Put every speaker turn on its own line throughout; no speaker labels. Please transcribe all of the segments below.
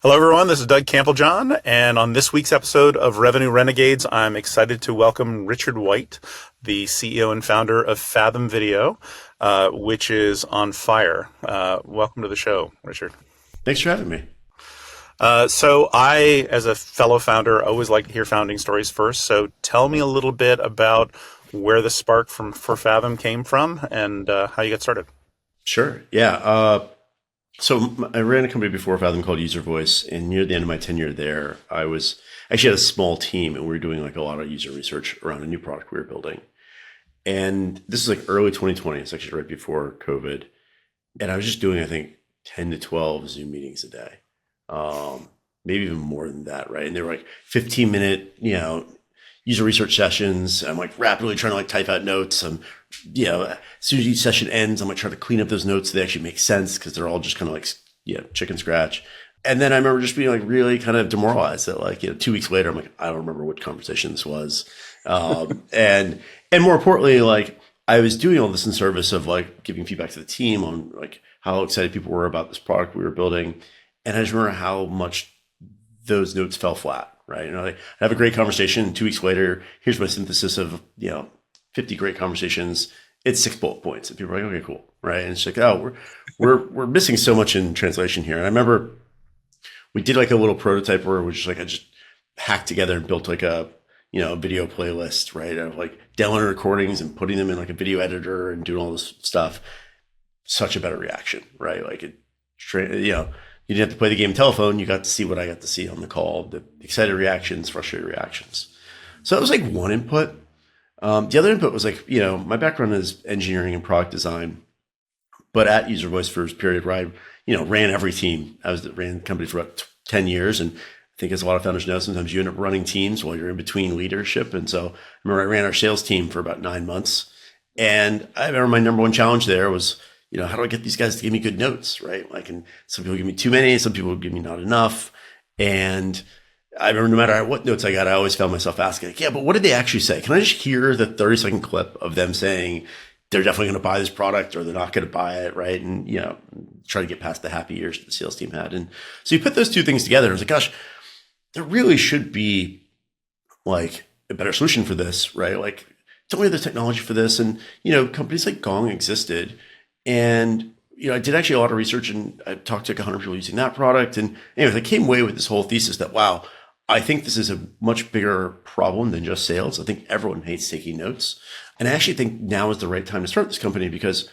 Hello, everyone. This is Doug Campbell-John, and on this week's episode of Revenue Renegades, I'm excited to welcome Richard White, the CEO and founder of Fathom Video, which is on fire. Welcome to the show, Richard.
Thanks for having me.
So I, as a fellow founder, always like to hear founding stories first. So tell me a little bit about where the spark for Fathom came from and how you got started.
Sure. Yeah. So I ran a company before Fathom called User Voice, and near the end of my tenure there, I was actually had a small team, and we were doing like a lot of user research around a new product we were building. And this is like early 2020. It's actually right before COVID, and I was just doing, I think, 10 to 12 Zoom meetings a day, maybe even more than that, right? And they were like 15-minute, user research sessions. I'm like rapidly trying to like type out notes. As soon as each session ends, I'm like trying to clean up those notes so they actually make sense because they're all just kind of like, chicken scratch. And then I remember just being like really kind of demoralized that like, 2 weeks later, I'm like, I don't remember what conversation this was. And more importantly, like I was doing all this in service of like giving feedback to the team on like how excited people were about this product we were building. And I just remember how much those notes fell flat. Right. I have a great conversation. 2 weeks later, here's my synthesis of, 50 great conversations. It's 6 bullet points. And people are like, okay, cool. Right. And it's like, oh, we're missing so much in translation here. And I remember we did like a little prototype where I just hacked together and built like a video playlist, right? Of like downloading recordings and putting them in like a video editor and doing all this stuff. Such a better reaction, right? Like you didn't have to play the game telephone. You got to see what I got to see on the call, the excited reactions, frustrated reactions. So that was like one input. The other input was like, my background is engineering and product design, but at User Voice for a period where I, ran every team. Ran the company for about 10 years. And I think as a lot of founders know, sometimes you end up running teams while you're in between leadership. And so I remember I ran our sales team for about 9 months. And I remember my number one challenge there was, how do I get these guys to give me good notes, right? Like, and some people give me too many, some people give me not enough. And I remember no matter what notes I got, I always found myself asking, like, yeah, but what did they actually say? Can I just hear the 30-second clip of them saying they're definitely going to buy this product or they're not going to buy it, right? And, try to get past the happy years that the sales team had. And so you put those two things together. And I was like, gosh, there really should be like a better solution for this, right? Like, don't we have the technology for this? And, companies like Gong existed. And, I did actually a lot of research and I talked to like 100 people using that product. And anyways, I came away with this whole thesis that, wow, I think this is a much bigger problem than just sales. I think everyone hates taking notes. And I actually think now is the right time to start this company because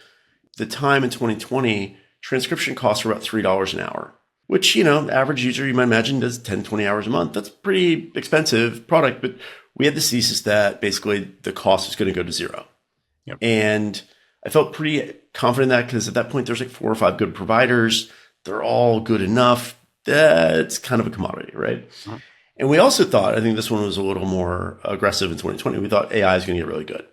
the time in 2020, transcription costs were about $3 an hour, which, average user, you might imagine, does 10, 20 hours a month. That's pretty expensive product. But we had this thesis that basically the cost is going to go to zero. Yep. And I felt pretty confident in that because at that point, there's like 4 or 5 good providers. They're all good enough. That's kind of a commodity, right? Uh-huh. And we also thought, I think this one was a little more aggressive in 2020. We thought AI is going to get really good,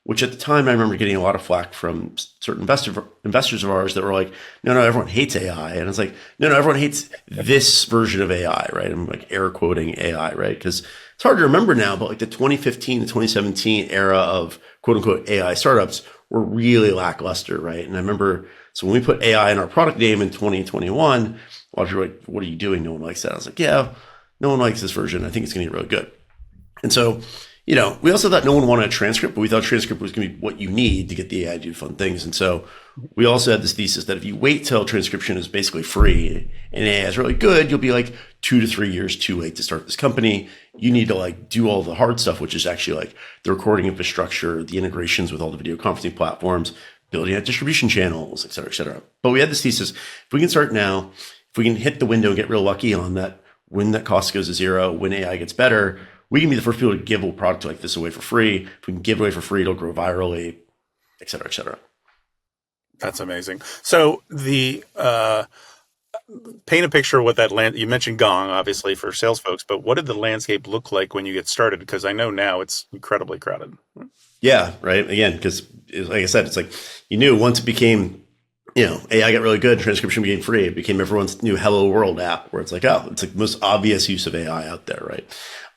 which at the time, I remember getting a lot of flack from certain investors of ours that were like, no, everyone hates AI. And it's like, no, everyone hates this version of AI, right? I'm like air quoting AI, right? Because it's hard to remember now, but like the 2015 to 2017 era of quote unquote AI startups were really lackluster, right? And I remember, so when we put AI in our product name in 2021, a lot of people were like, what are you doing? No one likes that. I was like, yeah, no one likes this version. I think it's going to get really good. And so, we also thought no one wanted a transcript, but we thought transcript was going to be what you need to get the AI to do fun things. And so we also had this thesis that if you wait till transcription is basically free and AI is really good, you'll be like 2 to 3 years too late to start this company. You need to like do all the hard stuff, which is actually like the recording infrastructure, the integrations with all the video conferencing platforms, building out distribution channels, et cetera, et cetera. But we had this thesis, if we can start now, if we can hit the window and get real lucky on that, when that cost goes to zero, when AI gets better, we can be the first people to give a product like this away for free. If we can give it away for free, it'll grow virally, et cetera, et cetera.
That's amazing. So the paint a picture of what that you mentioned Gong, obviously, for sales folks, but what did the landscape look like when you get started? Because I know now it's incredibly crowded.
Yeah, right. Again, because like I said, it's like you knew once it became, AI got really good, transcription became free. It became everyone's new Hello World app where it's like, oh, it's like the most obvious use of AI out there, right?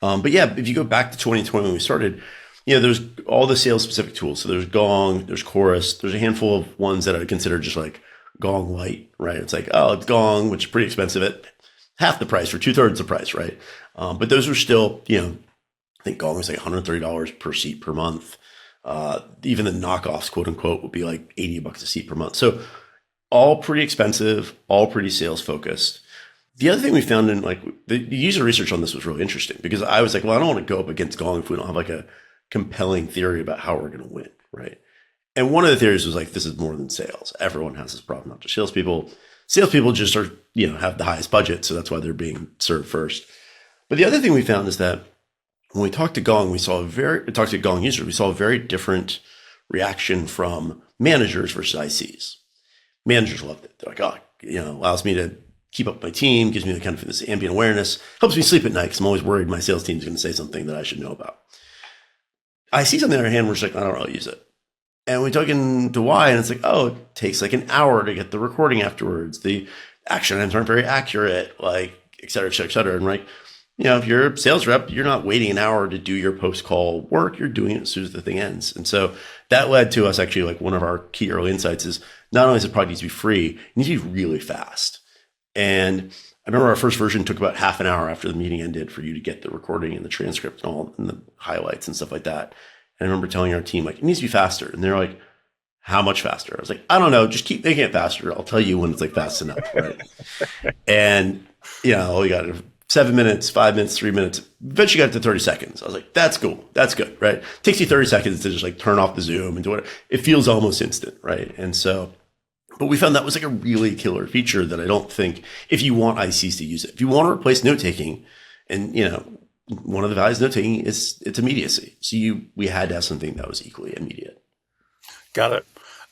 But yeah, if you go back to 2020 when we started, there's all the sales specific tools. So there's Gong, there's Chorus, there's a handful of ones that I would consider just like Gong light, right? It's like, oh, it's Gong, which is pretty expensive at half the price or 2/3 the price, right? But those are still, I think Gong was like $130 per seat per month. Even the knockoffs, quote unquote, would be like $80 a seat per month. So all pretty expensive, all pretty sales focused. The other thing we found in like the user research on this was really interesting because I was like, well, I don't want to go up against Gong if we don't have like a compelling theory about how we're going to win, right? And one of the theories was like, this is more than sales. Everyone has this problem, not just salespeople. Salespeople just are, have the highest budget, so that's why they're being served first. But the other thing we found is that when we talked to Gong, we saw Gong users, we saw a very different reaction from managers versus ICs. Managers loved it. They're like, oh, allows me to keep up my team, gives me the kind of this ambient awareness, helps me sleep at night because I'm always worried my sales team is going to say something that I should know about. ICs, on the other hand, we're just like, I don't really use it. And we talk into why, and it's like, oh, it takes like an hour to get the recording afterwards. The action items aren't very accurate, like, et cetera, et cetera, et cetera. And like, if you're a sales rep, you're not waiting an hour to do your post-call work. You're doing it as soon as the thing ends. And so that led to us actually, like one of our key early insights is not only does the product need to be free, it needs to be really fast. And I remember our first version took about half an hour after the meeting ended for you to get the recording and the transcript and all and the highlights and stuff like that. And I remember telling our team, like, it needs to be faster. And they're like, how much faster? I was like, I don't know. Just keep making it faster. I'll tell you when it's like fast enough. Right. And, we got 7 minutes, 5 minutes, 3 minutes. Eventually got to 30 seconds. I was like, that's cool. That's good. Right. It takes you 30 seconds to just like turn off the Zoom and do it. It feels almost instant. Right. And so, but we found that was like a really killer feature that I don't think if you want ICs to use it, if you want to replace note taking and, one of the values of note taking is its immediacy. So we had to have something that was equally immediate.
Got it.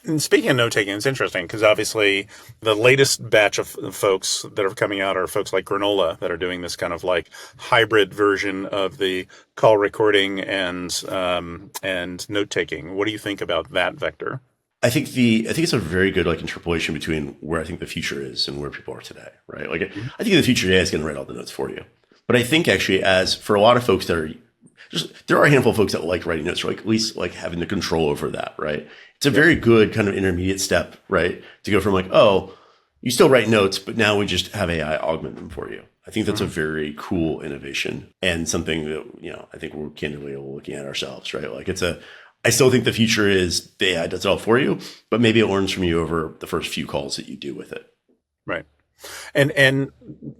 And speaking of note taking, it's interesting because obviously the latest batch of folks that are coming out are folks like Granola that are doing this kind of like hybrid version of the call recording and note taking. What do you think about that vector?
I think it's a very good like interpolation between where I think the future is and where people are today, right? Like I think the future today is going to write all the notes for you. But I think actually as for a lot of folks that there are a handful of folks that like writing notes, or like at least like having the control over that, right? It's a very good kind of intermediate step, right? To go from like, oh, you still write notes, but now we just have AI augment them for you. I think that's a very cool innovation and something that, I think we're candidly looking at ourselves, right? Like I still think the future is the AI does it all for you, but maybe it learns from you over the first few calls that you do with it.
Right. And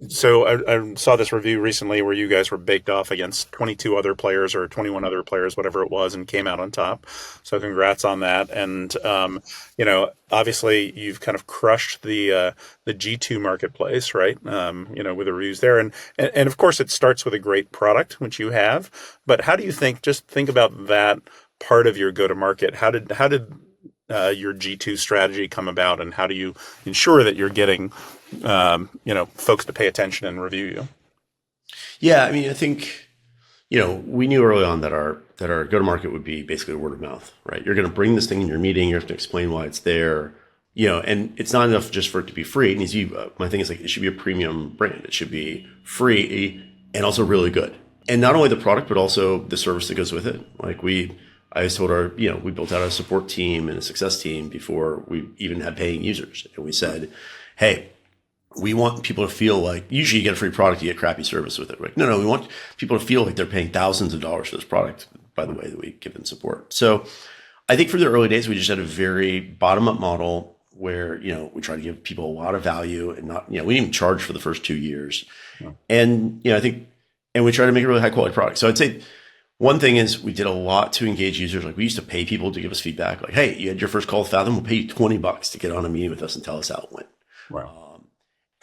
so I saw this review recently where you guys were baked off against 22 other players or 21 other players, whatever it was, and came out on top. So congrats on that. And, obviously you've kind of crushed the G2 marketplace, right? With the reviews there. And of course it starts with a great product, which you have. But how do you think about that part of your go-to-market? How did your G2 strategy come about, and how do you ensure that you're getting folks to pay attention and review you?
Yeah, I mean, I think we knew early on that our go-to-market would be basically word of mouth, right? You're going to bring this thing in your meeting, you have to explain why it's there, and it's not enough just for it to be free. It needs to be, my thing is like it should be a premium brand. It should be free and also really good, and not only the product but also the service that goes with it. Like I was told we built out a support team and a success team before we even had paying users. And we said, hey, we want people to feel like, usually you get a free product, you get crappy service with it. Like, no, we want people to feel like they're paying thousands of dollars for this product by the way that we give them support. So I think for the early days, we just had a very bottom up model where, we try to give people a lot of value and not, we didn't even charge for the first 2 years. Yeah. And, I think, and we try to make a really high quality product. So I'd say, one thing is we did a lot to engage users. Like we used to pay people to give us feedback. Like, hey, you had your first call with Fathom. We'll pay you $20 to get on a meeting with us and tell us how it went.
Wow.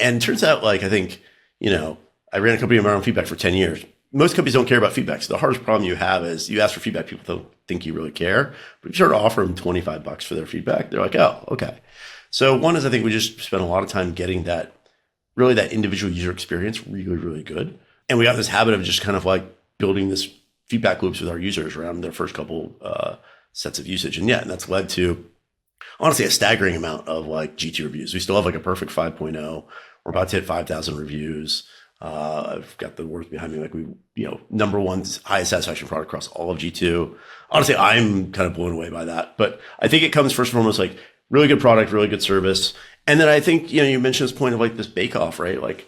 And it turns out, like, I think, I ran a company of my own feedback for 10 years. Most companies don't care about feedback. So the hardest problem you have is you ask for feedback. People don't think you really care. But if you start to offer them $25 for their feedback, they're like, oh, okay. So one is I think we just spent a lot of time getting that individual user experience really, really good. And we got this habit of just kind of like building this feedback loops with our users around their first couple sets of usage. And that's led to, honestly, a staggering amount of like G2 reviews. We still have like a perfect 5.0. We're about to hit 5,000 reviews. I've got the words behind me. Like number one highest satisfaction product across all of G2. Honestly, I'm kind of blown away by that. But I think it comes first and foremost, like really good product, really good service. And then I think, you mentioned this point of like this bake off, right? Like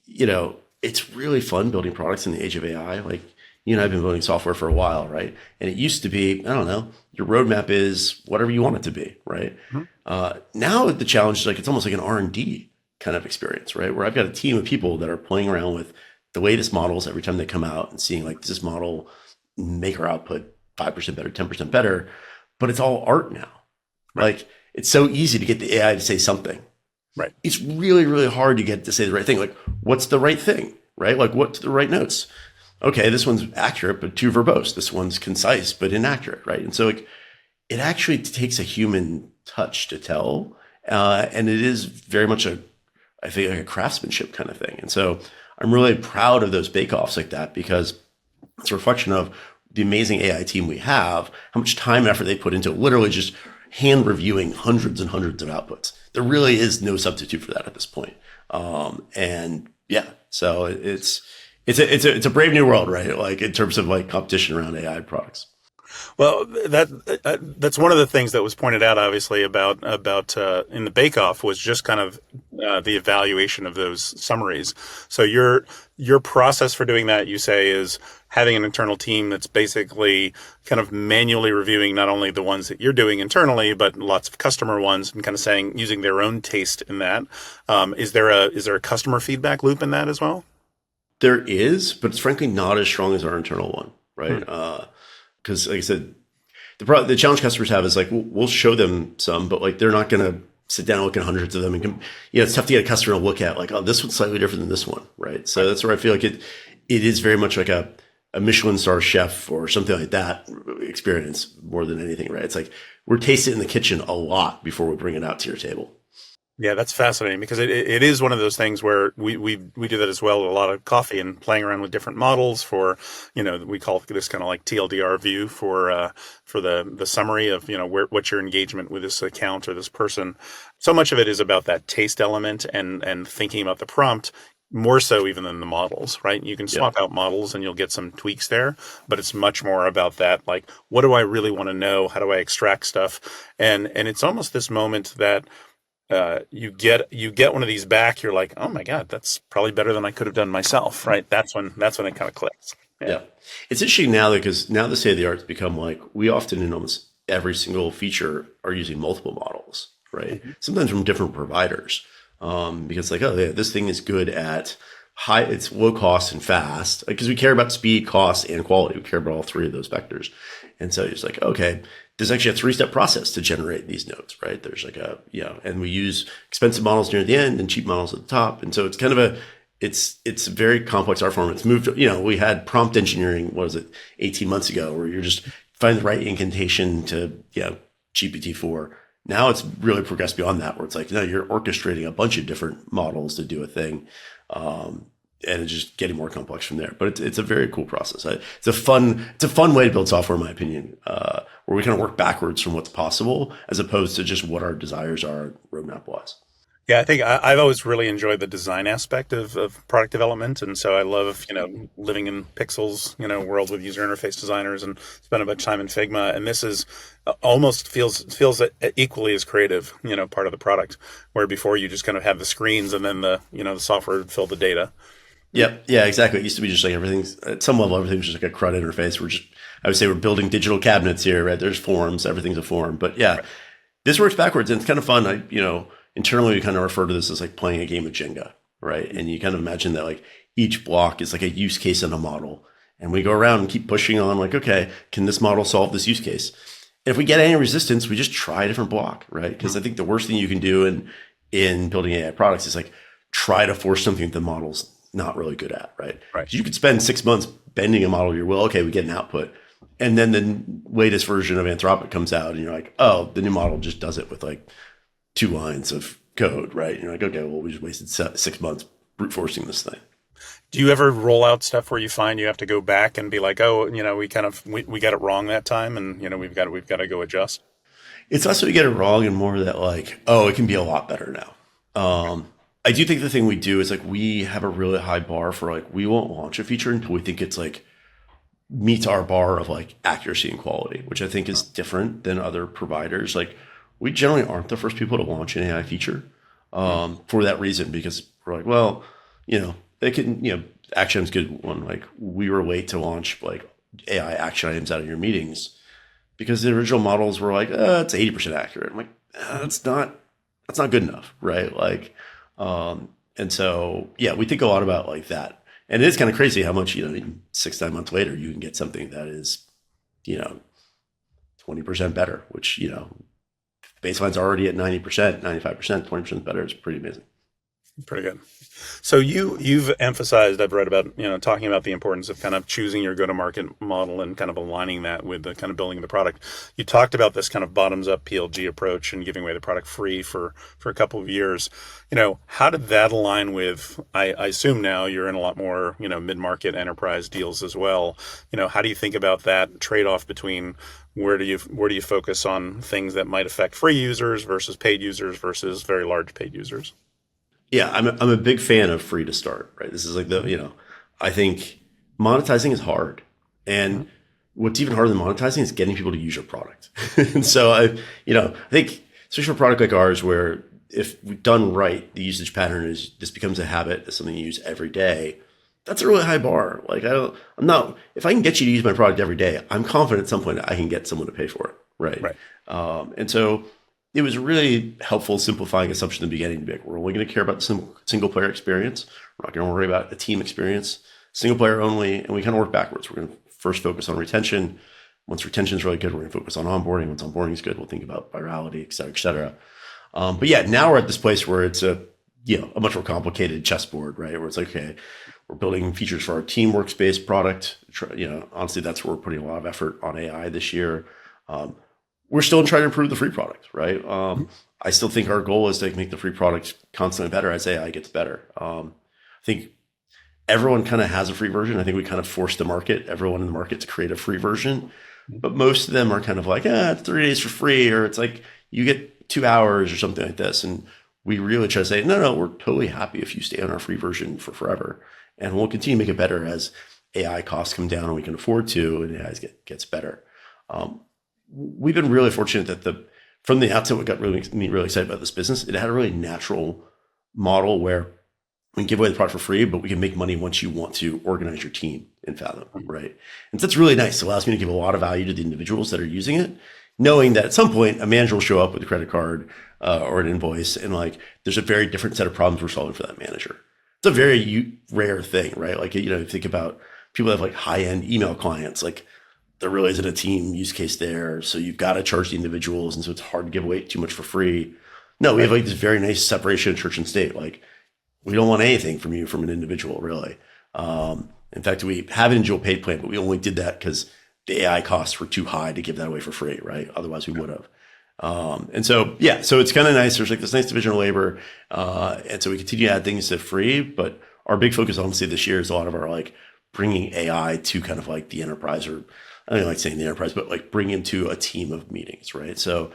it's really fun building products in the age of AI. Like you and I have been building software for a while, right? And it used to be, I don't know, your roadmap is whatever you want it to be, right?
Mhm.
Now the challenge is like it's almost like an R&D kind of experience, right? Where I've got a team of people that are playing around with the latest models every time they come out and seeing like, does this model make our output 5% better, 10% better? But it's all art now.
Right.
Like it's so easy to get the AI to say something.
Right.
It's really, really hard to get to say the right thing. Like, what's the right thing, right? Like, what's the right notes? Okay, this one's accurate, but too verbose. This one's concise, but inaccurate, right? And so, like, it actually takes a human touch to tell, and it is very much I think, like a craftsmanship kind of thing. And so, I'm really proud of those bake-offs like that because it's a reflection of the amazing AI team we have, how much time and effort they put into literally just hand reviewing hundreds and hundreds of outputs. There really is no substitute for that at this point. And yeah, so it's a brave new world, right? Like in terms of like competition around AI products.
Well, that's one of the things that was pointed out, obviously, about in the Bake Off was just kind of the evaluation of those summaries. So your process for doing that, you say, is having an internal team that's basically kind of manually reviewing not only the ones that you're doing internally, but lots of customer ones, and kind of saying using their own taste in that. Is there a customer feedback loop in that as well?
There is, but it's frankly not as strong as our internal one, right? Because like I said, the challenge customers have is like we'll show them some, but like they're not going to sit down and look at hundreds of them. And it's tough to get a customer to look at like, oh, this one's slightly different than this one, right? So that's where I feel like it is very much like a Michelin star chef or something like that experience more than anything, right? It's like we're tasting it in the kitchen a lot before we bring it out to your table.
Yeah, that's fascinating because it is one of those things where we do that as well. A lot of coffee and playing around with different models for, we call this kind of like TLDR view for the summary of, what's your engagement with this account or this person. So much of it is about that taste element and thinking about the prompt more so even than the models, right? You can swap out models and you'll get some tweaks there, but it's much more about that. Like, what do I really want to know? How do I extract stuff? And it's almost this moment that, you get one of these back, you're like, oh my God, that's probably better than I could have done myself, right? That's when it kind of clicks.
Yeah. It's interesting now because now the state of the art's become like we often in almost every single feature are using multiple models, right? Mm-hmm. Sometimes from different providers. Because like, oh yeah, this thing is good at it's low cost and fast because we care about speed, cost, and quality. We care about all three of those vectors. And so it's like, okay, there's actually a 3-step process to generate these notes, right? There's like and we use expensive models near the end and cheap models at the top. And so it's kind of it's a very complex art form. It's moved, we had prompt engineering, what was it, 18 months ago, where you're just finding the right incantation to, GPT-4. Now it's really progressed beyond that, where it's like, you're orchestrating a bunch of different models to do a thing. And it's just getting more complex from there. But it's a very cool process. It's a fun way to build software, in my opinion, where we kind of work backwards from what's possible as opposed to just what our desires are roadmap wise.
Yeah, I think I've always really enjoyed the design aspect of product development. And so I love, living in Pixel's, world with user interface designers and spend a bunch of time in Figma. And this is almost feels equally as creative, part of the product, where before you just kind of have the screens and then the software would fill the data.
Yep. Yeah, exactly. It used to be just like everything's at some level, everything's just like a CRUD interface. I would say we're building digital cabinets here, right? There's forms, everything's a form. But yeah, right. This works backwards and it's kind of fun. Internally we kind of refer to this as like playing a game of Jenga, right? And you kind of imagine that like each block is like a use case in a model. And we go around and keep pushing on like, okay, can this model solve this use case? And if we get any resistance, we just try a different block, right? Because I think the worst thing you can do in building AI products is like try to force something that the model's not really good at, right?
Right.
So you could spend 6 months bending a model to your will. Okay, we get an output. And then the latest version of Anthropic comes out and you're like, oh, the new model just does it with like 2 lines of code, right? And you're like, okay, well, we just wasted 6 months brute forcing this thing.
Do you ever roll out stuff where you find you have to go back and be like, oh, we got it wrong that time and, we've got to go adjust?
It's less that we get it wrong and more that like, oh, it can be a lot better now. I do think the thing we do is like we have a really high bar for like we won't launch a feature until we think it's like meets our bar of like accuracy and quality, which I think is different than other providers. Like we generally aren't the first people to launch an AI feature for that reason, because we're like, well, They can, action items good one. Like we were late to launch like AI action items out of your meetings because the original models were like, it's 80% accurate. I'm like, that's not good enough, right? Like, and so yeah, we think a lot about like that, and it is kind of crazy how much 6-9 months later you can get something that is, 20% better, which baseline's already at 90%, 95%, 20% better. It's pretty amazing.
Pretty good. So you've emphasized, I've read about, talking about the importance of kind of choosing your go-to-market model and kind of aligning that with the kind of building the product. You talked about this kind of bottoms-up PLG approach and giving away the product free for a couple of years. How did that align with, I assume now you're in a lot more, mid-market enterprise deals as well. How do you think about that trade-off between where do you focus on things that might affect free users versus paid users versus very large paid users?
Yeah, I'm a big fan of free to start, right? This is like I think monetizing is hard. And what's even harder than monetizing is getting people to use your product. And so I think especially for a product like ours, where if we've done right, the usage pattern is this becomes a habit, it's something you use every day. That's a really high bar. Like if I can get you to use my product every day, I'm confident at some point I can get someone to pay for it. Right.
Right.
And so it was really helpful simplifying assumption in the beginning to be like, we're only going to care about the single player experience. We're not going to worry about a team experience, single player only. And we kind of work backwards. We're going to first focus on retention. Once retention is really good, we're going to focus on onboarding. Once onboarding is good, we'll think about virality, et cetera, et cetera. But yeah, now we're at this place where it's a much more complicated chessboard, right? Where it's like, okay, we're building features for our team workspace product. Honestly, that's where we're putting a lot of effort on AI this year. We're still trying to improve the free product, right? I still think our goal is to make the free product constantly better as AI gets better. I think everyone kind of has a free version. I think we kind of forced everyone in the market to create a free version, but most of them are kind of like, it's 30 days for free, or it's like you get 2 hours or something like this. And we really try to say, no, we're totally happy if you stay on our free version for forever. And we'll continue to make it better as AI costs come down and we can afford to, and AI gets better. We've been really fortunate that from the outset, what got me really excited about this business, it had a really natural model where we can give away the product for free, but we can make money once you want to organize your team in Fathom, right? And so that's really nice. It allows me to give a lot of value to the individuals that are using it, knowing that at some point a manager will show up with a credit card or an invoice, and like there's a very different set of problems we're solving for that manager. It's a very rare thing, right? Like, think about people that have like high-end email clients, like there really isn't a team use case there. So you've got to charge the individuals. And so it's hard to give away too much for free. No, we have like this very nice separation of church and state. Like we don't want anything from you, from an individual, really. In fact, we have an individual paid plan, but we only did that because the AI costs were too high to give that away for free, right? Otherwise we would have. And so, yeah, so it's kind of nice. There's like this nice division of labor. And so we continue to add things to free, but our big focus, honestly, this year is a lot of our like bringing AI to kind of like the enterprise, or I don't like saying the enterprise, but like bring into a team of meetings, right? So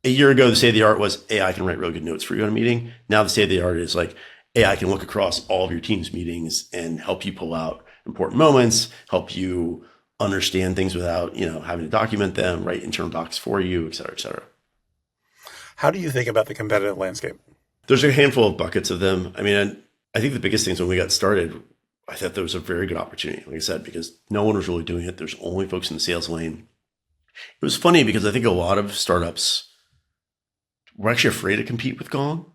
a year ago, the state of the art was AI can write really good notes for you on a meeting. Now the state of the art is like AI can look across all of your team's meetings and help you pull out important moments, help you understand things without, having to document them, write internal docs for you, et cetera, et cetera.
How do you think about the competitive landscape?
There's a handful of buckets of them. I mean, I think the biggest things when we got started, I thought there was a very good opportunity, like I said, because no one was really doing it. There's only folks in the sales lane. It was funny because I think a lot of startups were actually afraid to compete with Gong.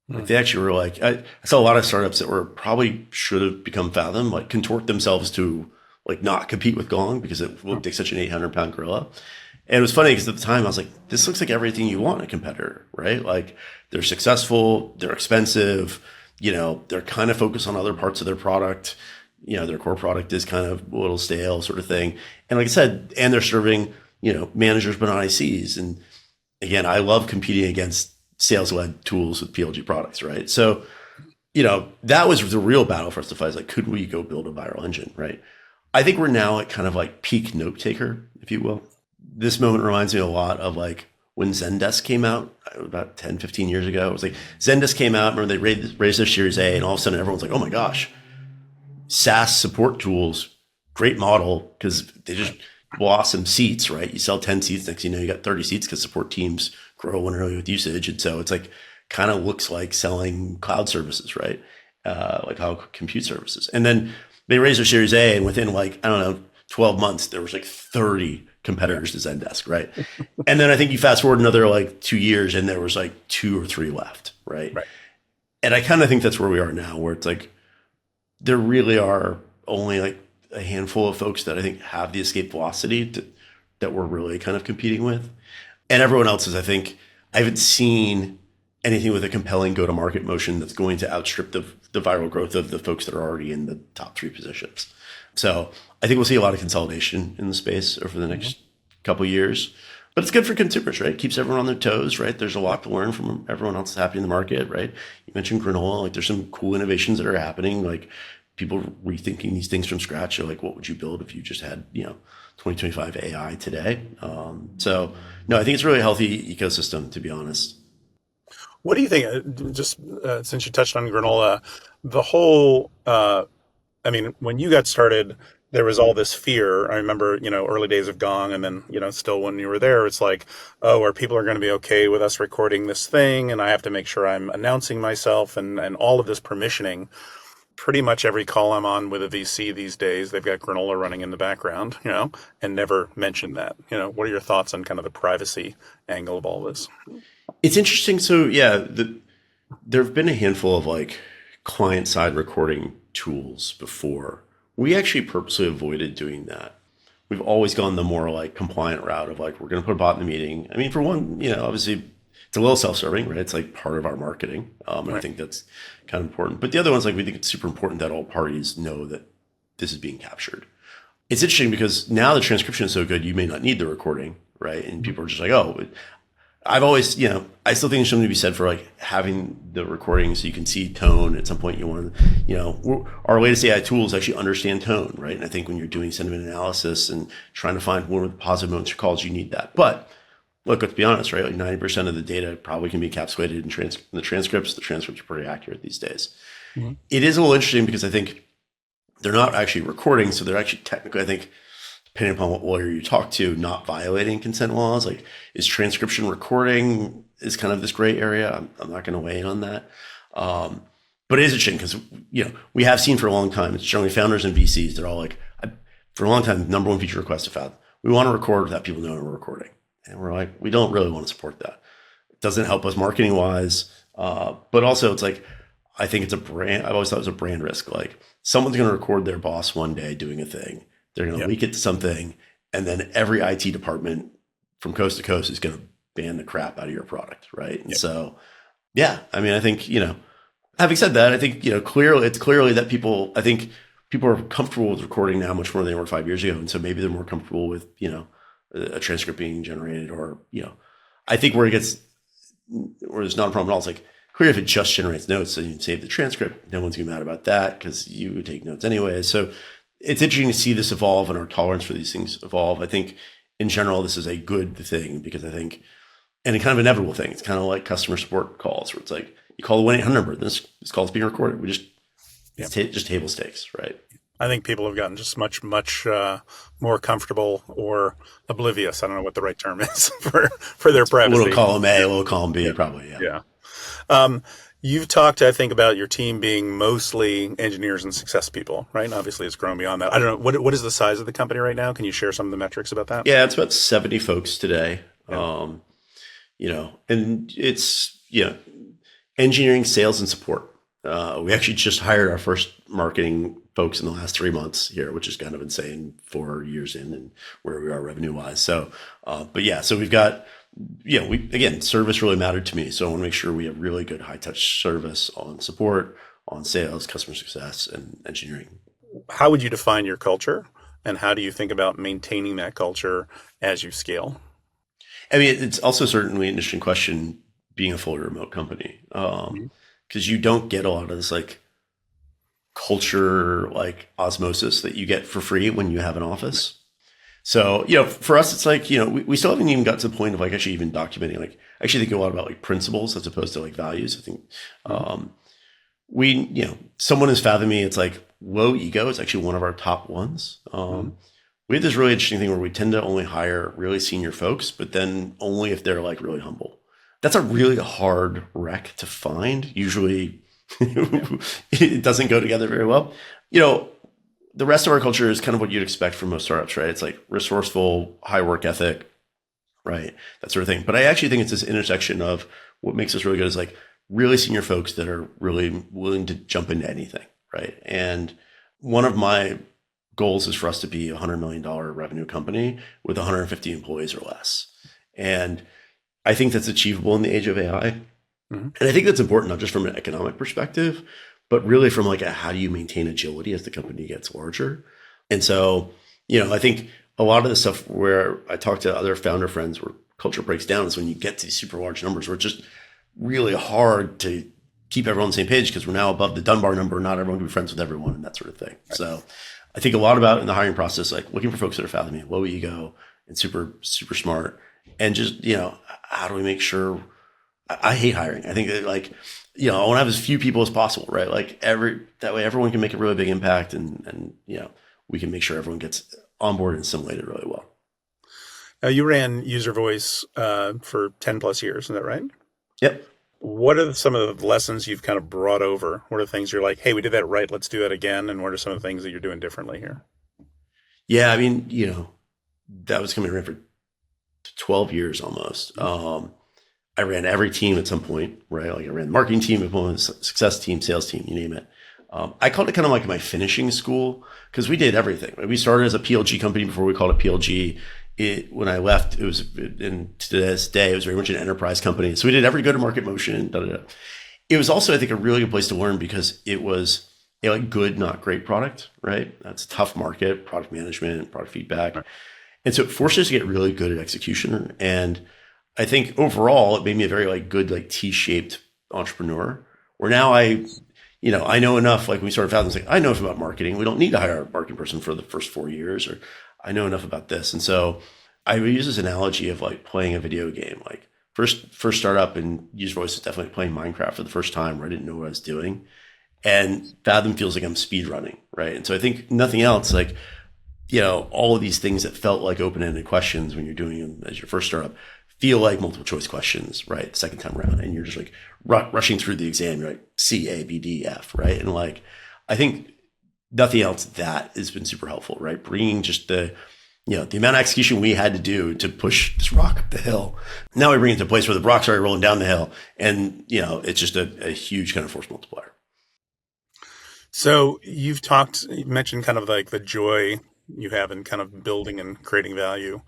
Like they actually were like, I saw a lot of startups that were probably should have become Fathom, like contort themselves to like not compete with Gong because it looked like such an 800-pound gorilla. And it was funny because at the time I was like, this looks like everything you want in a competitor, right? Like they're successful, they're expensive, they're kind of focused on other parts of their product. Their core product is kind of a little stale sort of thing. And like I said, and they're serving, managers, but not ICs. And again, I love competing against sales-led tools with PLG products, right? So, that was the real battle for us to fight. Is like, could we go build a viral engine, right? I think we're now at kind of like peak note taker, if you will. This moment reminds me a lot of like when Zendesk came out about 10, 15 years ago. It was like Zendesk came out, remember they raised their Series A, and all of a sudden everyone's like, oh my gosh, SaaS support tools, great model, because they just blossom seats, right? You sell 10 seats, next thing you know, you got 30 seats because support teams grow linearly with usage. And so it's like kind of looks like selling cloud services, right? like cloud compute services. And then they raised their Series A, and within like, I don't know, 12 months, there was like 30 competitors to Zendesk, right? And then I think you fast forward another like 2 years and there was like 2 or 3 left, right?
Right.
And I kind of think that's where we are now, where it's like there really are only like a handful of folks that I think have the escape velocity that we're really kind of competing with. And everyone else is, I think, I haven't seen anything with a compelling go-to-market motion that's going to outstrip the viral growth of the folks that are already in the top 3 positions. So I think we'll see a lot of consolidation in the space over the next couple of years. But it's good for consumers, right? It keeps everyone on their toes, right? There's a lot to learn from everyone else that's happening in the market, right? You mentioned granola. Like there's some cool innovations that are happening. Like people rethinking these things from scratch. They're like, what would you build if you just had, 2025 AI today? So no, I think it's a really healthy ecosystem, to be honest.
What do you think? Just since you touched on granola, the whole, I mean, when you got started, there was all this fear. I remember, early days of Gong, and then, still when you were there, it's like, oh, are people are going to be okay with us recording this thing? And I have to make sure I'm announcing myself and all of this permissioning. Pretty much every call I'm on with a VC these days, they've got granola running in the background, and never mention that. What are your thoughts on kind of the privacy angle of all this?
It's interesting. So yeah, there have been a handful of like client side recording tools before. We actually purposely avoided doing that. We've always gone the more like compliant route of like, we're going to put a bot in the meeting. I mean, for one, obviously it's a little self-serving, right? It's like part of our marketing. And I think that's kind of important. But the other one's like, we think it's super important that all parties know that this is being captured. It's interesting because now the transcription is so good, you may not need the recording, right? And people are just like, oh, I've always, I still think there's something to be said for like having the recording so you can see tone. At some point you want to, our latest AI tools actually understand tone, right? And I think when you're doing sentiment analysis and trying to find one with the positive moments or calls, you need that. But look, let's be honest, right? Like 90% of the data probably can be encapsulated in the transcripts. The transcripts are pretty accurate these days. Mm-hmm. It is a little interesting because I think they're not actually recording. So they're actually technically, I think, depending upon what lawyer you talk to, not violating consent laws. Like, is transcription recording is kind of this gray area. I'm not going to weigh in on that. But it is interesting because, we have seen for a long time, it's generally founders and VCs. They're all like, for a long time, number one feature request to Fathom. We want to record without people knowing we're recording. And we're like, we don't really want to support that. It doesn't help us marketing wise. But also it's like, I think it's a brand. I've always thought it was a brand risk. Like someone's going to record their boss one day doing a thing. They're going to leak it to something, and then every IT department from coast to coast is going to ban the crap out of your product, right? And so, yeah, I mean, I think, having said that, I think, clearly that I think people are comfortable with recording now much more than they were 5 years ago. And so maybe they're more comfortable with, a transcript being generated or, I think where there's not a problem at all. It's like, clear if it just generates notes, so you can save the transcript. No one's going to be mad about that because you would take notes anyway. So it's interesting to see this evolve and our tolerance for these things evolve. I think in general, this is a good thing because I think, and a kind of inevitable thing. It's kind of like customer support calls where it's like, you call the 1-800 number, this call is being recorded. We just, it's just table stakes, right?
I think people have gotten just much more comfortable or oblivious. I don't know what the right term is for their privacy.
A little column A, a little column B, probably.
Yeah. You've talked, I think, about your team being mostly engineers and success people, right? And obviously, it's grown beyond that. I don't know. What is the size of the company right now? Can you share some of the metrics about that?
Yeah, it's about 70 folks today.
Yeah.
And it's, engineering, sales, and support. We actually just hired our first marketing folks in the last 3 months here, which is kind of insane 4 years in and where we are revenue wise. So, so we've got, service really mattered to me. So I want to make sure we have really good high touch service on support, on sales, customer success, and engineering.
How would you define your culture? And how do you think about maintaining that culture as you scale?
I mean, it's also certainly an interesting question being a fully remote company. Because you don't get a lot of this like culture, like osmosis that you get for free when you have an office. So, for us, it's like, we still haven't even got to the point of like actually even documenting, like I actually think a lot about like principles as opposed to like values. I think someone has fathomed me. It's like low ego is actually one of our top ones. We have this really interesting thing where we tend to only hire really senior folks, but then only if they're like really humble. That's a really hard rec to find. Usually it doesn't go together very well. You know, the rest of our culture is kind of what you'd expect from most startups, right? It's like resourceful, high work ethic, right? That sort of thing. But I actually think it's this intersection of what makes us really good is like really senior folks that are really willing to jump into anything, right? And one of my goals is for us to be a $100 million revenue company with 150 employees or less. And I think that's achievable in the age of AI.
Mm-hmm.
And I think that's important, not just from an economic perspective, but really from like a how do you maintain agility as the company gets larger. And so, I think a lot of the stuff where I talk to other founder friends where culture breaks down is when you get to these super large numbers where it's just really hard to keep everyone on the same page because we're now above the Dunbar number. Not everyone can be friends with everyone and that sort of thing. Right. So I think a lot about in the hiring process, like looking for folks that are fathoming, low ego and super, super smart. And just, how do we make sure I hate hiring. I think that I want to have as few people as possible, right? Like that way everyone can make a really big impact and we can make sure everyone gets on board and assimilated really well.
Now you ran User Voice for 10 plus years, is that right?
Yep.
What are some of the lessons you've kind of brought over? What are the things you're like, hey, we did that right, let's do that again? And what are some of the things that you're doing differently here?
Yeah, I mean, that was coming around for 12 years almost. I ran every team at some point, right? Like I ran the marketing team, success team, sales team, you name it. I called it kind of like my finishing school because we did everything. Right? We started as a PLG company before we called it PLG. When I left, it was, and to this day, it was very much an enterprise company. So we did every go-to-market motion. It was also, I think, a really good place to learn because it was a good, not great product, right? That's a tough market, product management, product feedback. Right. And so it forced us to get really good at execution. And I think overall, it made me a very good, T-shaped entrepreneur. Where now I know enough. Like when we started Fathom, it's like I know enough about marketing. We don't need to hire a marketing person for the first 4 years, or I know enough about this. And so I would use this analogy of like playing a video game. Like first startup and User Voice is definitely playing Minecraft for the first time where I didn't know what I was doing. And Fathom feels like I'm speed running, right? And so I think nothing else, all of these things that felt like open-ended questions when you're doing them as your first startup feel like multiple choice questions, right? The second time around. And you're just like rushing through the exam. You're like C, A, B, D, F, right? And I think nothing else that has been super helpful, right? Bringing just the amount of execution we had to do to push this rock up the hill. Now we bring it to a place where the rock's already rolling down the hill. And, it's just a huge kind of force multiplier.
So you mentioned kind of like the joy you have in kind of building and creating value.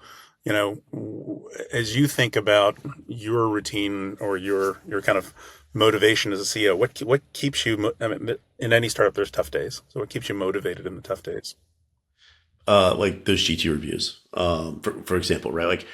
As you think about your routine or your kind of motivation as a CEO, what keeps you? In any startup, there's tough days. So what keeps you motivated in the tough days?
Like those GT reviews, for example, right? Like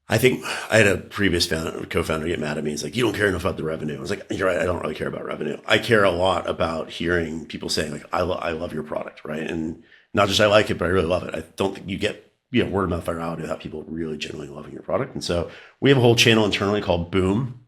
I think I had a previous co-founder get mad at me. He's like, "You don't care enough about the revenue." I was like, "You're right. I don't really care about revenue. I care a lot about hearing people saying like, I love your product, right? And not just I like it, but I really love it. I don't think you get word of mouth virality without people really genuinely loving your product. And so we have a whole channel internally called Boom.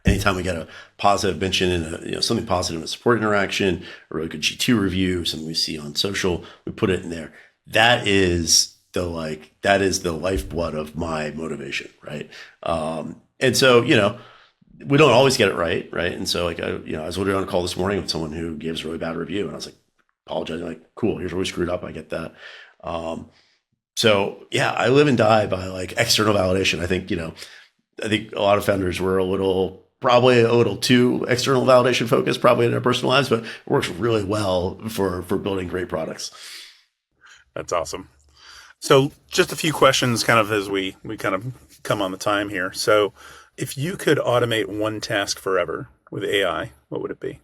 Anytime we get a positive mention in something positive in a support interaction, a really good G2 review, something we see on social, we put it in there. That is the lifeblood of my motivation, right? And so we don't always get it right? And so I was literally on a call this morning with someone who gave us a really bad review, and I was like, apologizing, like, cool, here's where we screwed up. I get that. So yeah, I live and die by external validation. I think a lot of founders were probably a little too external validation focused, probably in their personal lives, but it works really well for building great products.
That's awesome. So just a few questions kind of as we kind of come on the time here. So if you could automate one task forever with AI, what would it be?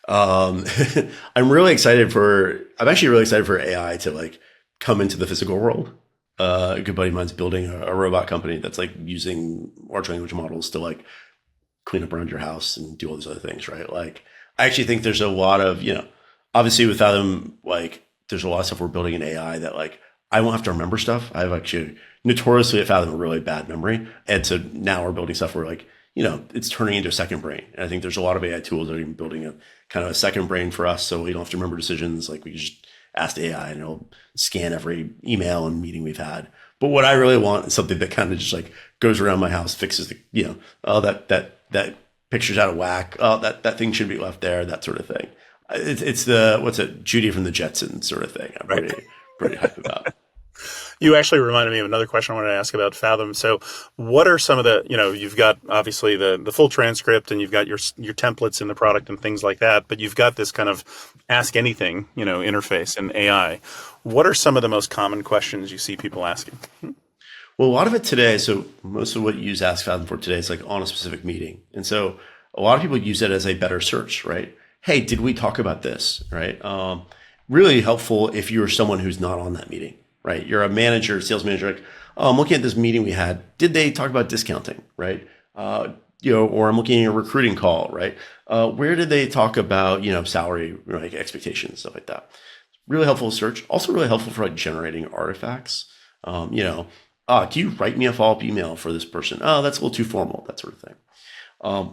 I'm actually really excited for AI to come into the physical world. A good buddy of mine's building a robot company that's using large language models to clean up around your house and do all these other things, right? I actually think there's a lot of, obviously with Fathom, there's a lot of stuff we're building in AI that I won't have to remember stuff. I have actually notoriously at Fathom a really bad memory. And so now we're building stuff where it's turning into a second brain. And I think there's a lot of AI tools that are even building a kind of a second brain for us. So we don't have to remember decisions. We can just ask the AI and it'll scan every email and meeting we've had. But what I really want is something that kind of just goes around my house, fixes that picture's out of whack. Oh, that thing should be left there. That sort of thing. It's the what's it, Judy from the Jetsons sort of thing. I'm
Right.
pretty hype about.
You actually reminded me of another question I wanted to ask about Fathom. So, what are some of the, you've got obviously the full transcript and you've got your templates in the product and things like that, but you've got this kind of ask anything, interface and AI. What are some of the most common questions you see people asking?
Well, a lot of it today, so most of what you use Ask Fathom for today is like on a specific meeting. And so a lot of people use it as a better search, right? Hey, did we talk about this, right? Really helpful if you're someone who's not on that meeting, right? You're a manager, sales manager, like, oh, I'm looking at this meeting we had. Did they talk about discounting, right? Or I'm looking at a recruiting call, right? Where did they talk about, salary, like expectations, stuff like that? Really helpful search. Also really helpful for like generating artifacts. Can you write me a follow-up email for this person? Oh, that's a little too formal, that sort of thing.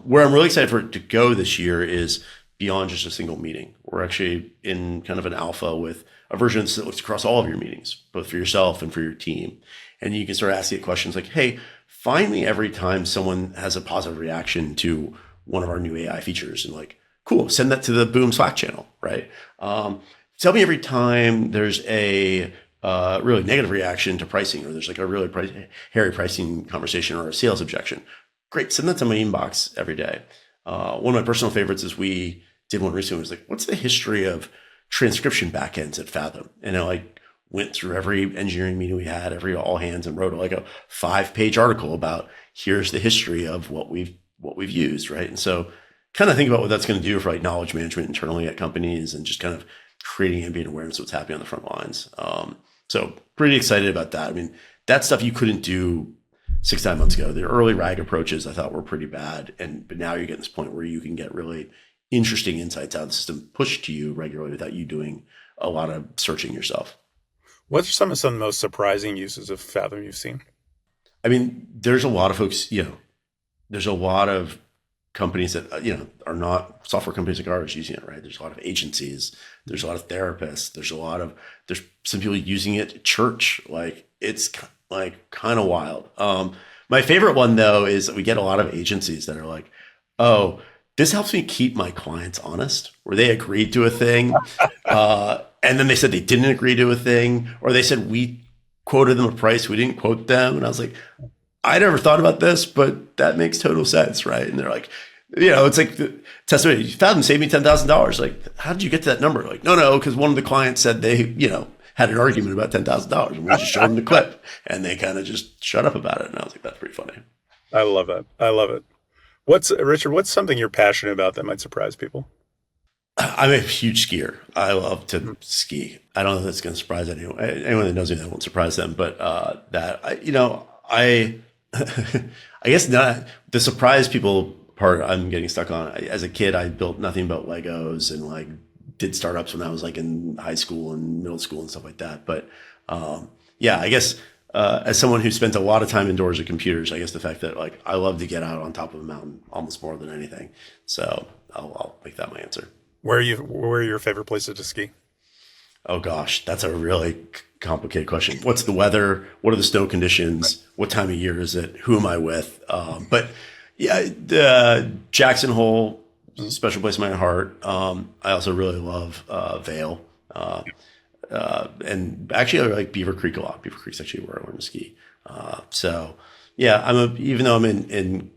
Where I'm really excited for it to go this year is beyond just a single meeting. We're actually in kind of an alpha with a version that looks across all of your meetings, both for yourself and for your team. And you can start asking questions like, hey, find me every time someone has a positive reaction to one of our new AI features. And like, cool, send that to the Boom Slack channel, right? Tell me every time there's a really negative reaction to pricing, or there's like a really hairy pricing conversation or a sales objection. Great, send that to my inbox every day. One of my personal favorites is we did one recently. Was like, what's the history of transcription backends at Fathom? And I like went through every engineering meeting we had, every all hands, and wrote like a 5-page article about here's the history of what we've used, right? And so kind of think about what that's going to do for like knowledge management internally at companies and just kind of creating ambient awareness of what's happening on the front lines. So pretty excited about that. I mean, that stuff you couldn't do 6-9 months ago. The early RAG approaches I thought were pretty bad. But now you're getting to this point where you can get really interesting insights out of the system pushed to you regularly without you doing a lot of searching yourself.
What are some of the most surprising uses of Fathom you've seen?
I mean, there's a lot of folks, there's a lot of companies that, are not software companies like ours using it, right? There's a lot of agencies. There's a lot of therapists. There's some people using it at church. Like it's like kind of wild. My favorite one though, is that we get a lot of agencies that are like, oh, this helps me keep my clients honest, where they agreed to a thing. And then they said they didn't agree to a thing, or they said we quoted them a price, we didn't quote them. And I was like, I never thought about this, but that makes total sense, right? And they're like, it's like the testimony, Fathom saved me $10,000. Like, how did you get to that number? Like, no, because one of the clients said they, had an argument about $10,000, and we just showed them the clip, and they kind of just shut up about it. And I was like, that's pretty funny.
I love it. Richard, what's something you're passionate about that might surprise people?
I'm a huge skier. I love to ski. I don't know if that's going to surprise anyone. Anyone that knows me, that won't surprise them. But I guess not the surprise people part I'm getting stuck on. As a kid, I built nothing but Legos and like did startups when I was like in high school and middle school and stuff like that. But I guess as someone who spent a lot of time indoors at computers, I guess the fact that like I love to get out on top of a mountain almost more than anything. So I'll make that my answer.
Where are your favorite places to ski?
Oh gosh, that's a really complicated question. What's the weather? What are the snow conditions? What time of year is it? Who am I with? But yeah, Jackson Hole, special place in my heart. I also really love Vail. And actually I like Beaver Creek a lot. Beaver Creek's actually where I learned to ski. So yeah, even though I'm in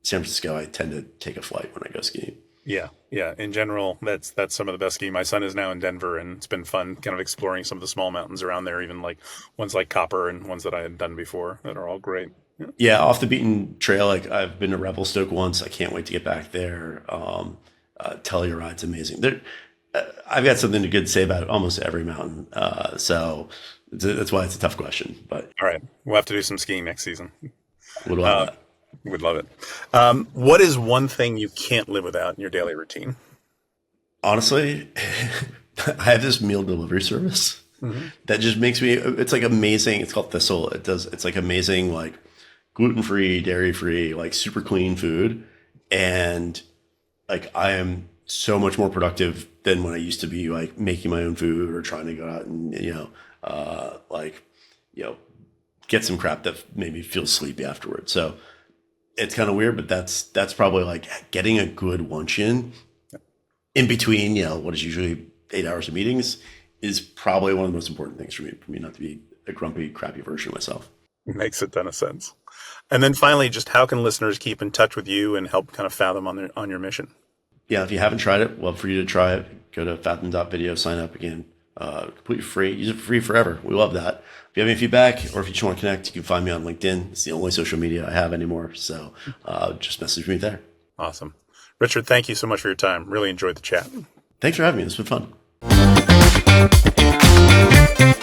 San Francisco, I tend to take a flight when I go skiing.
Yeah. In general, that's some of the best skiing. My son is now in Denver, and it's been fun kind of exploring some of the small mountains around there, even like ones like Copper and ones that I had done before that are all great.
Yeah, off the beaten trail. Like I've been to Revelstoke once. I can't wait to get back there. Telluride's amazing. I've got something good to say about almost every mountain. So that's why it's a tough question. But
all right, we'll have to do some skiing next season.
Would love that.
Would love it. What is one thing you can't live without in your daily routine?
Honestly, I have this meal delivery service that just makes me, it's like amazing. It's called Thistle. It's like amazing, like gluten-free, dairy-free, like super clean food. And like, I am so much more productive than when I used to be like making my own food or trying to go out and, get some crap that made me feel sleepy afterwards. So it's kind of weird, but that's probably like getting a good lunch in between, what is usually 8 hours of meetings is probably one of the most important things for me not to be a grumpy, crappy version of myself.
Makes a ton of sense. And then finally, just how can listeners keep in touch with you and help kind of Fathom on your mission?
Yeah, if you haven't tried it, love for you to try it. Go to fathom.video, sign up again. Completely free. Use it for free forever. We love that. If you have any feedback or if you just want to connect, you can find me on LinkedIn. It's the only social media I have anymore. So just message me there.
Awesome. Richard, thank you so much for your time. Really enjoyed the chat.
Thanks for having me. This has been fun.